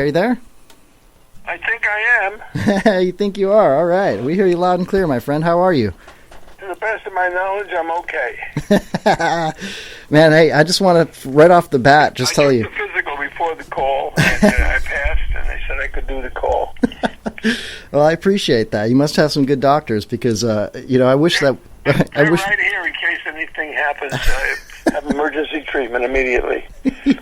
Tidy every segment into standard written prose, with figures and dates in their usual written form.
Are you there? I think I am. You think you are? All right. We hear you loud and clear, my friend. How are you? To the best of my knowledge, I'm okay. Man, hey, I just want to, right off the bat, just tell you. I took the physical before the call, and I passed, and they said I could do the call. Well, I appreciate that. You must have some good doctors because, I wish that... They're right here in case anything happens. I have emergency treatment immediately.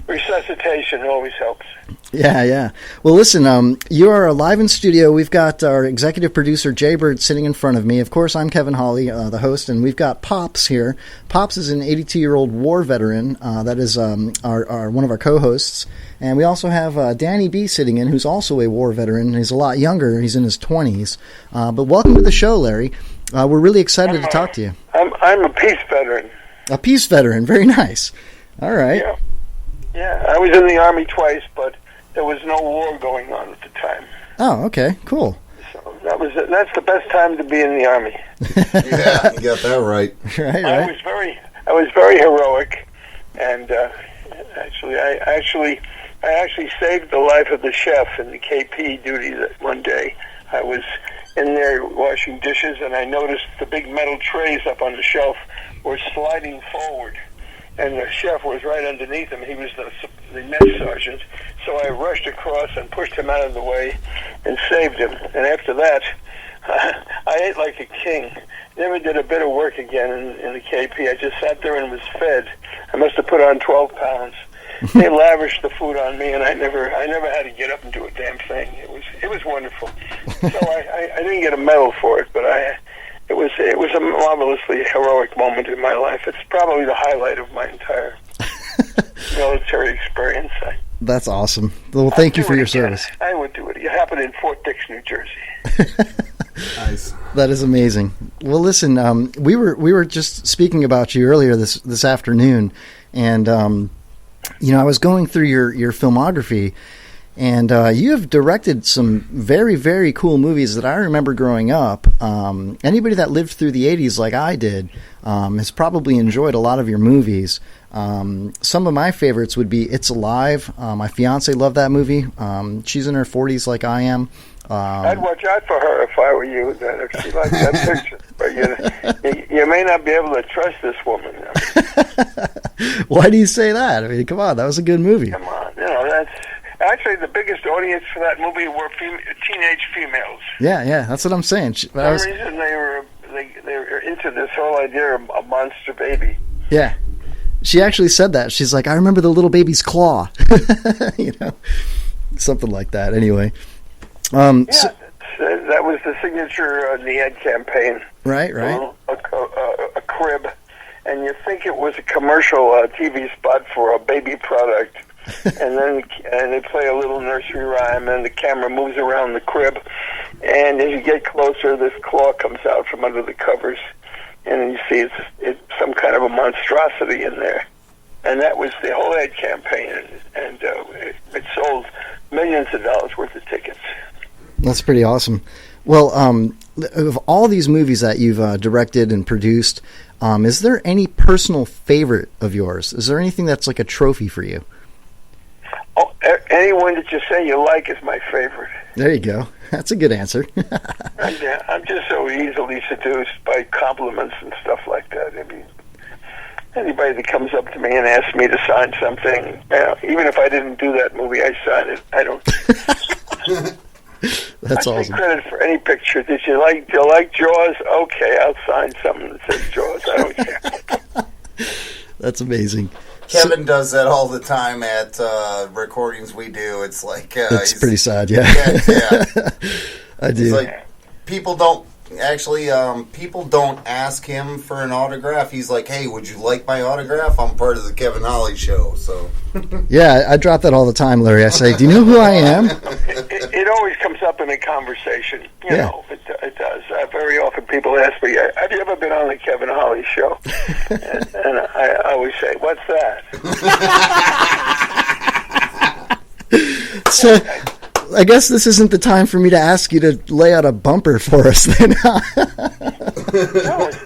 Resuscitation always helps. Yeah. Well, listen, you are live in studio. We've got our executive producer, Jay Bird, sitting in front of me. Of course, I'm Kevin Hawley, the host, and we've got Pops here. Pops is an 82-year-old war veteran. That is our one of our co-hosts. And we also have Danny B sitting in, who's also a war veteran. He's a lot younger. He's in his 20s. But welcome to the show, Larry. We're really excited to talk to you. I'm a peace veteran. A peace veteran. Very nice. All right. Yeah, I was in the Army twice, but there was no war going on at the time. Oh, okay, cool. So that's the best time to be in the Army. Yeah, you got that right. Right. I was very heroic, and I actually saved the life of the chef in the KP duty that one day. I was in there washing dishes, and I noticed the big metal trays up on the shelf were sliding forward, and the chef was right underneath him. He was the mess sergeant, so I rushed across and pushed him out of the way and saved him. And after that, I ate like a king. Never did a bit of work again in the KP. I just sat there and was fed. I must have put on 12 pounds. They lavished the food on me, and I never had to get up and do a damn thing. It was wonderful. So I didn't get a medal for it, but it was a marvelously heroic moment in my life. It's probably the highlight of my entire military experience. That's awesome. Well, thank you for your service. I would do it. It happened in Fort Dix, New Jersey. Nice. That is amazing. Well, listen, we were just speaking about you earlier this afternoon, and I was going through your filmography, and you have directed some very, very cool movies that I remember growing up. Anybody that lived through the 80s like I did has probably enjoyed a lot of your movies. Some of my favorites would be It's Alive. My fiance loved that movie. She's in her 40s like I am. I'd watch out for her if I were you, if she liked that picture. But you may not be able to trust this woman. Why do you say that? I mean, come on, that was a good movie. Come on, that's actually the biggest audience for that movie were teenage females. Yeah, that's what I'm saying. For some reason they were into this whole idea of a monster baby. Yeah. She actually said that. She's like, I remember the little baby's claw. Something like that. Anyway. That was the signature on the ad campaign. Right. A crib. And you think it was a commercial TV spot for a baby product. and they play a little nursery rhyme, and the camera moves around the crib. And as you get closer, this claw comes out from under the covers. And then you see it's some kind of a monstrosity in there. And that was the whole ad campaign. And it sold millions of dollars worth of tickets. That's pretty awesome. Well, of all these movies that you've directed and produced, is there any personal favorite of yours? Is there anything that's like a trophy for you? Oh, anyone that you say you like is my favorite. There you go. That's a good answer. I'm just so easily seduced by compliments and stuff like that. I mean, anybody that comes up to me and asks me to sign something, even if I didn't do that movie, I sign it. I don't. That's awesome. I take credit for any picture. Do you like Jaws? Okay, I'll sign something that says Jaws. I don't care. That's amazing. Kevin does that all the time at recordings we do. It's like it's pretty sad. Yeah. I do. It's like people don't ask him for an autograph. He's like, "Hey, would you like my autograph? I'm part of the Kevin Hawley show." So yeah, I drop that all the time, Larry. I say, "Do you know who I am?" It always comes up in a conversation. You know, it does. Very often people ask me, "Have you ever been on the Kevin Hawley show?" and I always say, "What's that?" So, I guess this isn't the time for me to ask you to lay out a bumper for us then. No,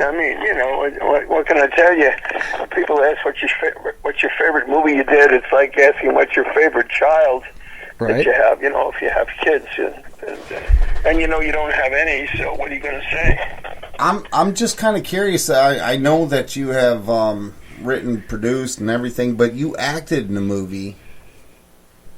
I mean, what can I tell you? People ask what's your favorite movie you did. It's like asking what's your favorite child. Right. you have, if you have kids, and you don't have any. So what are you going to say? I'm just kind of curious. I know that you have written, produced, and everything, but you acted in the movie,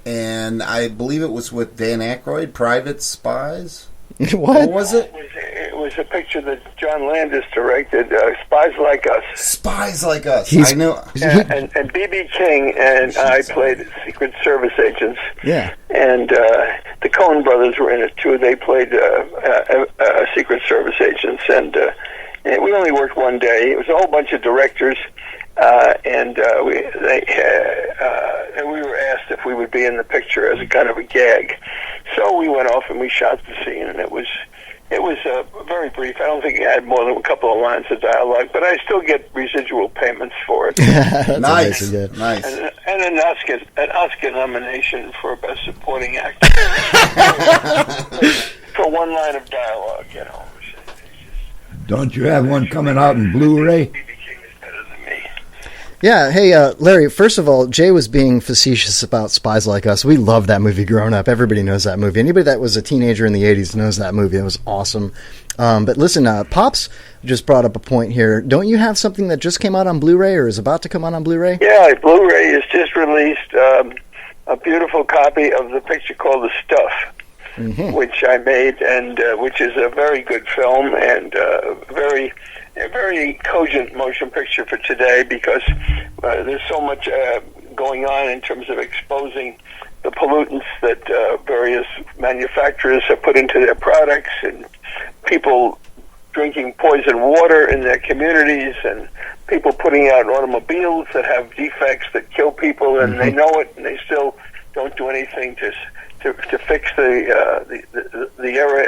and I believe it was with Dan Aykroyd, Private Spies. What was it? It was a picture that John Landis directed, Spies Like Us. Spies Like Us. I know. And B.B. King and I played Secret Service agents. Yeah. And the Cohen brothers were in it too. They played Secret Service agents, and we only worked one day. It was a whole bunch of directors, and we were asked if we would be in the picture as a kind of a gag. So we went off and we shot the scene, and it was very brief. I don't think it had more than a couple of lines of dialogue, but I still get residual payments for it. Nice. Nice. And an Oscar nomination for Best Supporting Actor for one line of dialogue, Don't you have one coming out in Blu-ray? Yeah, hey, Larry, first of all, Jay was being facetious about Spies Like Us. We loved that movie growing up. Everybody knows that movie. Anybody that was a teenager in the 80s knows that movie. It was awesome. But listen, Pops just brought up a point here. Don't you have something that just came out on Blu-ray or is about to come out on Blu-ray? Yeah, Blu-ray has just released a beautiful copy of the picture called The Stuff, which I made, and which is a very good film and a very cogent motion picture for today, because there's so much going on in terms of exposing the pollutants that various manufacturers have put into their products, and people drinking poison water in their communities, and people putting out automobiles that have defects that kill people, and they know it, and they still don't do anything to fix the error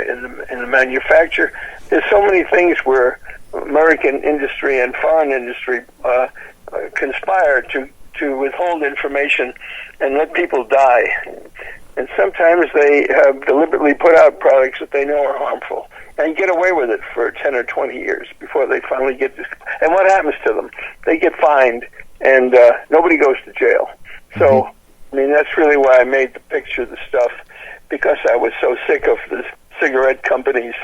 in the manufacture. There's so many things where American industry and foreign industry conspire to withhold information and let people die. And sometimes they have deliberately put out products that they know are harmful and get away with it for 10 or 20 years before they finally get this. And what happens to them? They get fined, and nobody goes to jail. So, I mean, that's really why I made the picture, The Stuff, because I was so sick of the cigarette companies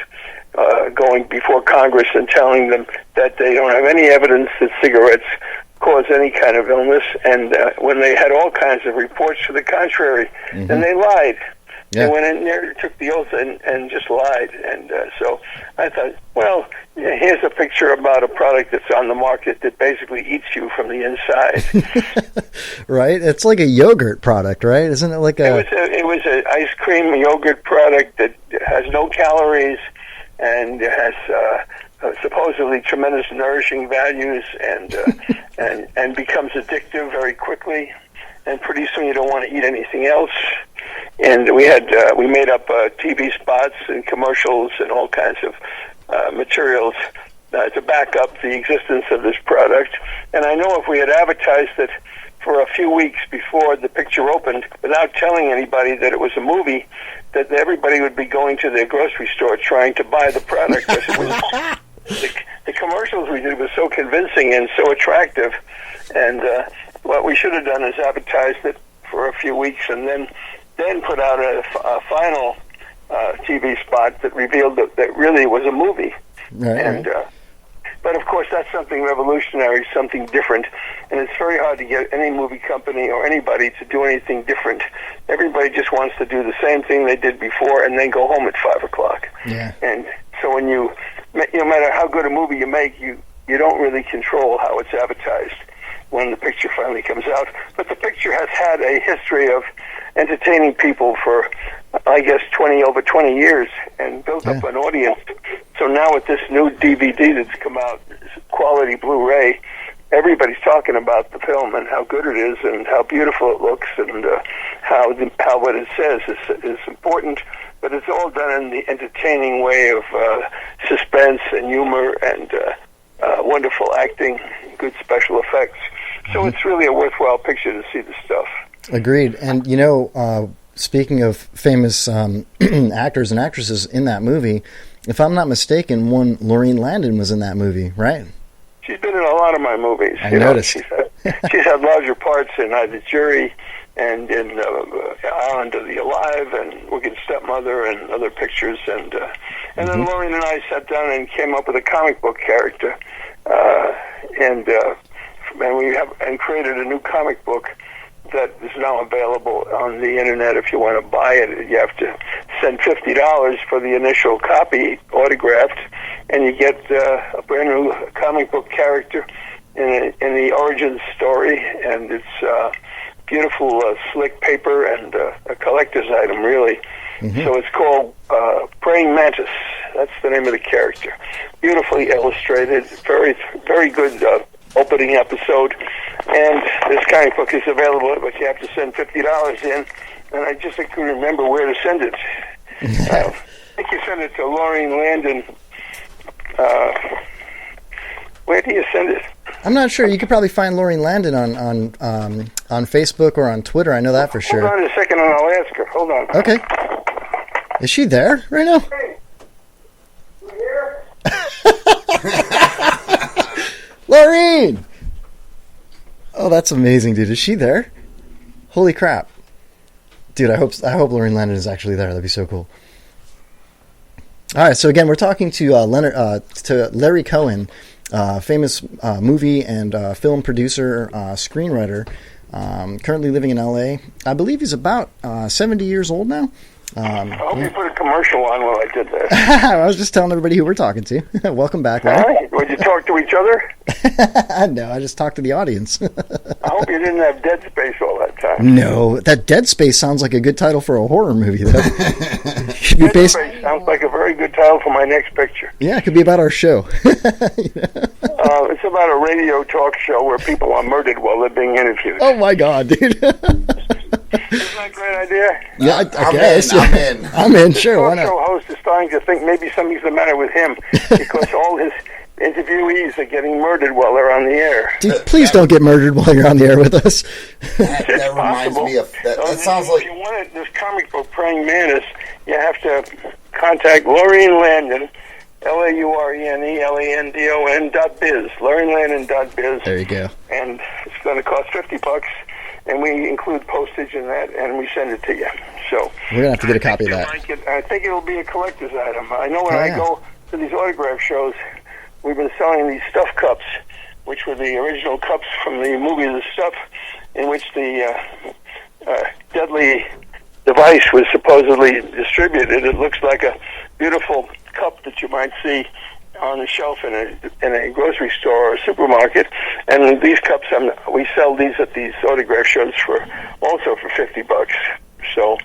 going before Congress and telling them that they don't have any evidence that cigarettes cause any kind of illness, and when they had all kinds of reports to the contrary, then they lied. Yeah. They went in there, took the oath, and just lied. And so I thought, well, here's a picture about a product that's on the market that basically eats you from the inside. Right? It's like a yogurt product, right? Isn't it like a... It was an ice cream yogurt product that has no calories and has supposedly tremendous nourishing values, and becomes addictive very quickly. And pretty soon you don't want to eat anything else. And we made up TV spots and commercials and all kinds of materials to back up the existence of this product. And I know if we had advertised it for a few weeks before the picture opened, without telling anybody that it was a movie, that everybody would be going to their grocery store trying to buy the product. The commercials we did were so convincing and so attractive. And what we should have done is advertised it for a few weeks and then put out a final TV spot that revealed that really was a movie. Right. And but of course that's something revolutionary, something different, and it's very hard to get any movie company or anybody to do anything different. Everybody just wants to do the same thing they did before and then go home at 5 o'clock. Yeah. And so when no matter how good a movie you make, you don't really control how it's advertised when the picture finally comes out. But the picture has had a history of entertaining people for, I guess, over 20 years and built up an audience. So now with this new DVD that's come out, quality Blu-ray, everybody's talking about the film and how good it is and how beautiful it looks and how what it says is important. But it's all done in the entertaining way of suspense and humor and wonderful acting, good special effects. So it's really a worthwhile picture to see the stuff. Agreed. And, speaking of famous actors and actresses in that movie, if I'm not mistaken, one Laureen Landon was in that movie, right? She's been in a lot of my movies. I noticed. She's had larger parts in The Jury and in Island of the Alive and Wicked Stepmother and other pictures. And then Lauren and I sat down and came up with a comic book character, and we created a new comic book that is now available on the internet. If you want to buy it, you have to send $50 for the initial copy, autographed, and you get a brand new comic book character in the origin story, and it's beautiful, slick paper, and a collector's item, really. So it's called Praying Mantis. That's the name of the character. Beautifully illustrated, very, very good opening episode. And this comic book is available, but you have to send $50 in. And I just couldn't remember where to send it. I think you send it to Laureen Landon. Where do you send it? I'm not sure. You could probably find Laureen Landon on Facebook or on Twitter. I know that for sure. Hold on a second, and I'll ask her. Hold on. Okay. Is she there right now? Hey, you here? Laureen! Oh, that's amazing, dude. Is she there? Holy crap. Dude, I hope Laureen Landon is actually there. That'd be so cool. All right, so again, we're talking to Larry Cohen, famous movie and film producer, screenwriter, currently living in L.A. I believe he's about 70 years old now. I hope you put a commercial on while I did that. I was just telling everybody who we're talking to. Welcome back, Larry. Right. Would you talk to each other? No, I just talked to the audience. I hope you didn't have Dead Space all that time. No, that Dead Space sounds like a good title for a horror movie, though. Dead Space sounds like a very good title for my next picture. Yeah, it could be about our show. It's about a radio talk show where people are murdered while they're being interviewed. Oh my god, dude. Isn't that a great idea? Yeah, I guess. I'm in. Sure, why The not? talk show host is starting to think maybe something's the matter with him because all his interviewees are getting murdered while they're on the air. Dude, please don't get murdered while you're on the air with us. That reminds me of that. That sounds like if you want this comic book, Praying Mantis, you have to contact Laureen Landon, LaureneLandon.biz, LaurenLandon.biz. There you go. And it's going to cost $50, and we include postage in that, and we send it to you. So We're gonna have to get a copy of that. I think it'll be a collector's item. I know when Oh, I yeah. go to these autograph shows, we've been selling these stuff cups, which were the original cups from the movie The Stuff, in which the deadly device was supposedly distributed. It looks like a beautiful cup that you might see on the shelf in a grocery store or a supermarket. And these cups, we sell these at these autograph shows also for $50. So,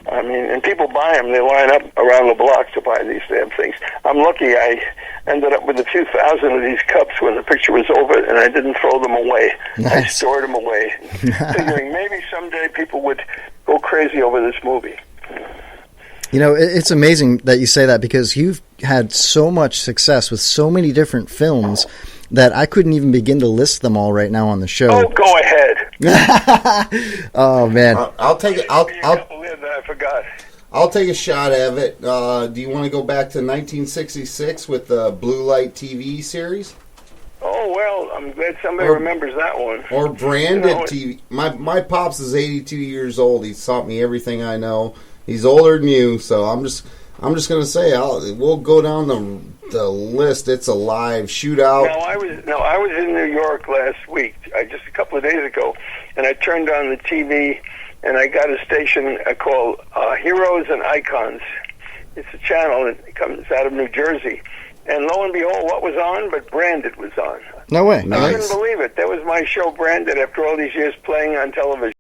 I mean, and people buy them. They line up around the block to buy these damn things. I'm lucky I ended up with a few thousand of these cups when the picture was over, and I didn't throw them away. Nice. I stored them away, figuring maybe someday people would go crazy over this movie. You know, it's amazing that you say that because you've had so much success with so many different films that I couldn't even begin to list them all right now on the show. Oh, go ahead. Oh man, I'll take it. A couple in that I forgot. I'll take a shot at it. Do you want to go back to 1966 with the Blue Light TV series? Oh, well, I'm glad somebody remembers that one. Or branded You know, TV. My pops is 82 years old. He's taught me everything I know. He's older than you, so I'm just gonna say we'll go down the list. It's a live shootout. I was in New York last week, just a couple of days ago, and I turned on the TV, and I got a station called Heroes and Icons. It's a channel that comes out of New Jersey. And lo and behold, what was on? But Branded was on. no way. Nice. I couldn't believe it. That was my show, Branded, after all these years playing on television.